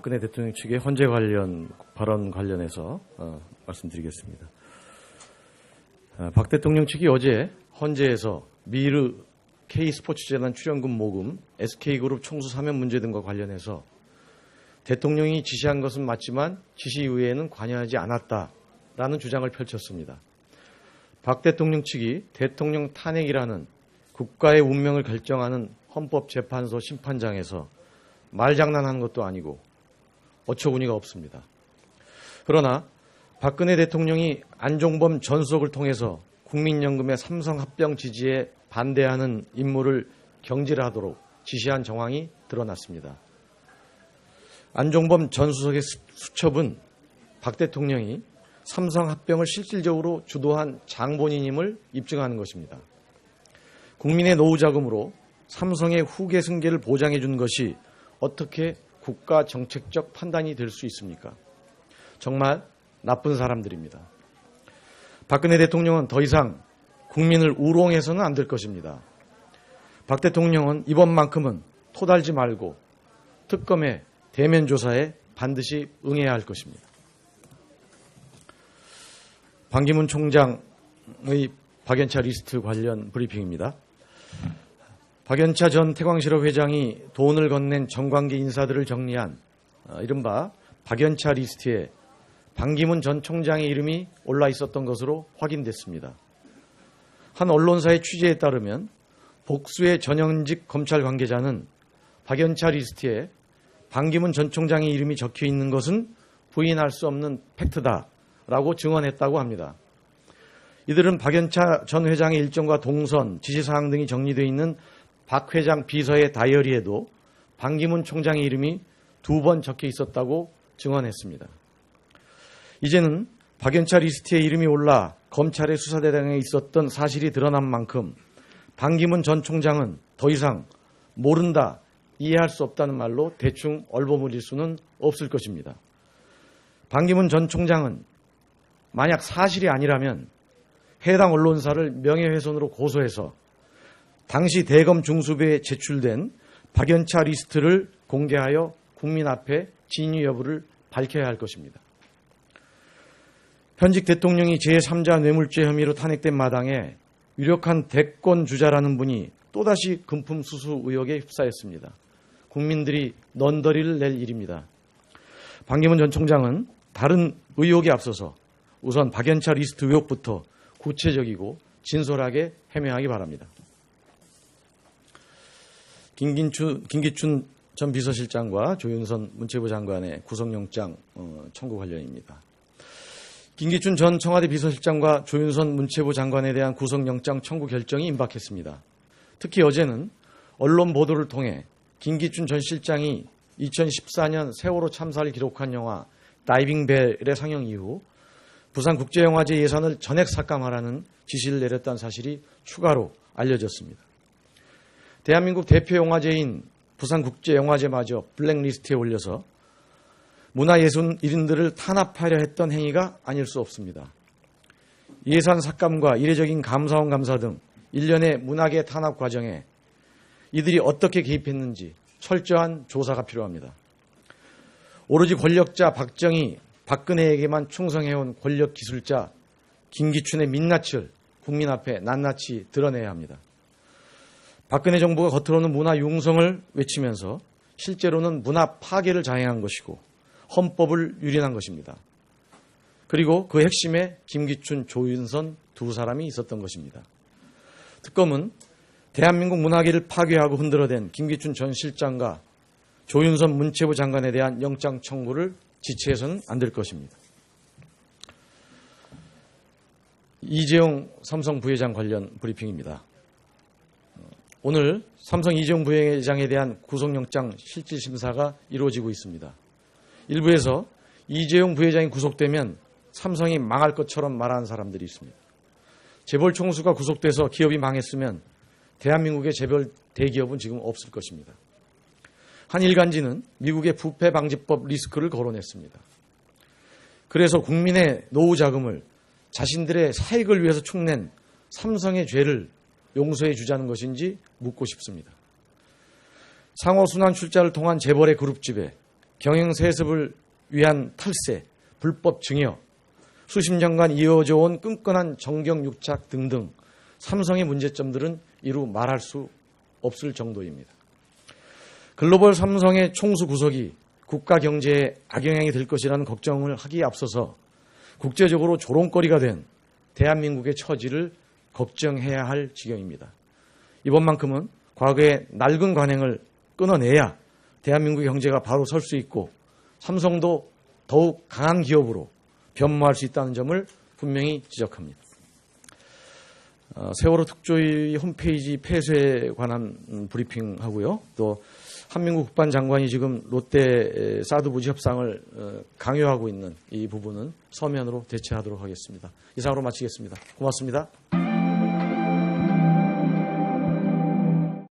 박근혜 대통령 측의 헌재 관련 발언 관련해서 말씀드리겠습니다. 박 대통령 측이 어제 헌재에서 미르 K스포츠재단 출연금 모금, SK그룹 총수 사면 문제 등과 관련해서 대통령이 지시한 것은 맞지만 지시 이후에는 관여하지 않았다라는 주장을 펼쳤습니다. 박 대통령 측이 대통령 탄핵이라는 국가의 운명을 결정하는 헌법재판소 심판장에서 말장난하는 것도 아니고 어처구니가 없습니다. 그러나 박근혜 대통령이 안종범 전 수석을 통해서 국민연금의 삼성합병 지지에 반대하는 임무를 경질하도록 지시한 정황이 드러났습니다. 안종범 전 수석의 수첩은 박 대통령이 삼성합병을 실질적으로 주도한 장본인임을 입증하는 것입니다. 국민의 노후자금으로 삼성의 후계 승계를 보장해 준 것이 어떻게 국가 정책적 판단이 될 수 있습니까? 정말 나쁜 사람들입니다. 박근혜 대통령은 더 이상 국민을 우롱해서는 안 될 것입니다. 박 대통령은 이번만큼은 토달지 말고 특검의 대면 조사에 반드시 응해야 할 것입니다. 반기문 총장의 박연차 리스트 관련 브리핑입니다. 박연차 전 태광실업 회장이 돈을 건넨 정관계 인사들을 정리한 이른바 박연차 리스트에 반기문 전 총장의 이름이 올라 있었던 것으로 확인됐습니다. 한 언론사의 취재에 따르면 복수의 전현직 검찰 관계자는 박연차 리스트에 반기문 전 총장의 이름이 적혀 있는 것은 부인할 수 없는 팩트다라고 증언했다고 합니다. 이들은 박연차 전 회장의 일정과 동선, 지시사항 등이 정리되어 있는 박 회장 비서의 다이어리에도 반기문 총장의 이름이 2번 적혀 있었다고 증언했습니다. 이제는 박연차 리스트에 이름이 올라 검찰의 수사 대상에 있었던 사실이 드러난 만큼 반기문 전 총장은 더 이상 모른다, 이해할 수 없다는 말로 대충 얼버무릴 수는 없을 것입니다. 반기문 전 총장은 만약 사실이 아니라면 해당 언론사를 명예훼손으로 고소해서 당시 대검 중수부에 제출된 박연차 리스트를 공개하여 국민 앞에 진위 여부를 밝혀야 할 것입니다. 현직 대통령이 제3자 뇌물죄 혐의로 탄핵된 마당에 유력한 대권 주자라는 분이 또다시 금품 수수 의혹에 휩싸였습니다. 국민들이 넌더리를 낼 일입니다. 반기문 전 총장은 다른 의혹에 앞서서 우선 박연차 리스트 의혹부터 구체적이고 진솔하게 해명하기 바랍니다. 김기춘 전 비서실장과 조윤선 문체부 장관의 구속영장 청구 관련입니다. 김기춘 전 청와대 비서실장과 조윤선 문체부 장관에 대한 구속영장 청구 결정이 임박했습니다. 특히 어제는 언론 보도를 통해 김기춘 전 실장이 2014년 세월호 참사를 기록한 영화 다이빙벨의 상영 이후 부산국제영화제 예산을 전액 삭감하라는 지시를 내렸다는 사실이 추가로 알려졌습니다. 대한민국 대표 영화제인 부산국제영화제마저 블랙리스트에 올려서 문화예술 1인들을 탄압하려 했던 행위가 아닐 수 없습니다. 예산 삭감과 이례적인 감사원 감사 등 일련의 문화계 탄압 과정에 이들이 어떻게 개입했는지 철저한 조사가 필요합니다. 오로지 권력자 박정희, 박근혜에게만 충성해온 권력 기술자 김기춘의 민낯을 국민 앞에 낱낱이 드러내야 합니다. 박근혜 정부가 겉으로는 문화 융성을 외치면서 실제로는 문화 파괴를 자행한 것이고 헌법을 유린한 것입니다. 그리고 그 핵심에 김기춘, 조윤선 두 사람이 있었던 것입니다. 특검은 대한민국 문화계를 파괴하고 흔들어댄 김기춘 전 실장과 조윤선 문체부 장관에 대한 영장 청구를 지체해서는 안 될 것입니다. 이재용 삼성 부회장 관련 브리핑입니다. 오늘 삼성 이재용 부회장에 대한 구속영장 실질심사가 이루어지고 있습니다. 일부에서 이재용 부회장이 구속되면 삼성이 망할 것처럼 말하는 사람들이 있습니다. 재벌 총수가 구속돼서 기업이 망했으면 대한민국의 재벌 대기업은 지금 없을 것입니다. 한 일간지는 미국의 부패방지법 리스크를 거론했습니다. 그래서 국민의 노후 자금을 자신들의 사익을 위해서 축낸 삼성의 죄를 용서해 주자는 것인지 묻고 싶습니다. 상호순환 출자를 통한 재벌의 그룹집에 경영세습을 위한 탈세, 불법 증여, 수십 년간 이어져 온 끈끈한 정경유착 등등 삼성의 문제점들은 이루 말할 수 없을 정도입니다. 글로벌 삼성의 총수 구속이 국가 경제에 악영향이 될 것이라는 걱정을 하기에 앞서서 국제적으로 조롱거리가 된 대한민국의 처지를 걱정해야 할 지경입니다. 이번만큼은 과거의 낡은 관행을 끊어내야 대한민국의 경제가 바로 설 수 있고 삼성도 더욱 강한 기업으로 변모할 수 있다는 점을 분명히 지적합니다. 세월호 특조위 홈페이지 폐쇄에 관한 브리핑하고요. 또 한민국 국방장관이 지금 롯데 사드 부지 협상을 강요하고 있는 이 부분은 서면으로 대체하도록 하겠습니다. 이상으로 마치겠습니다. 고맙습니다.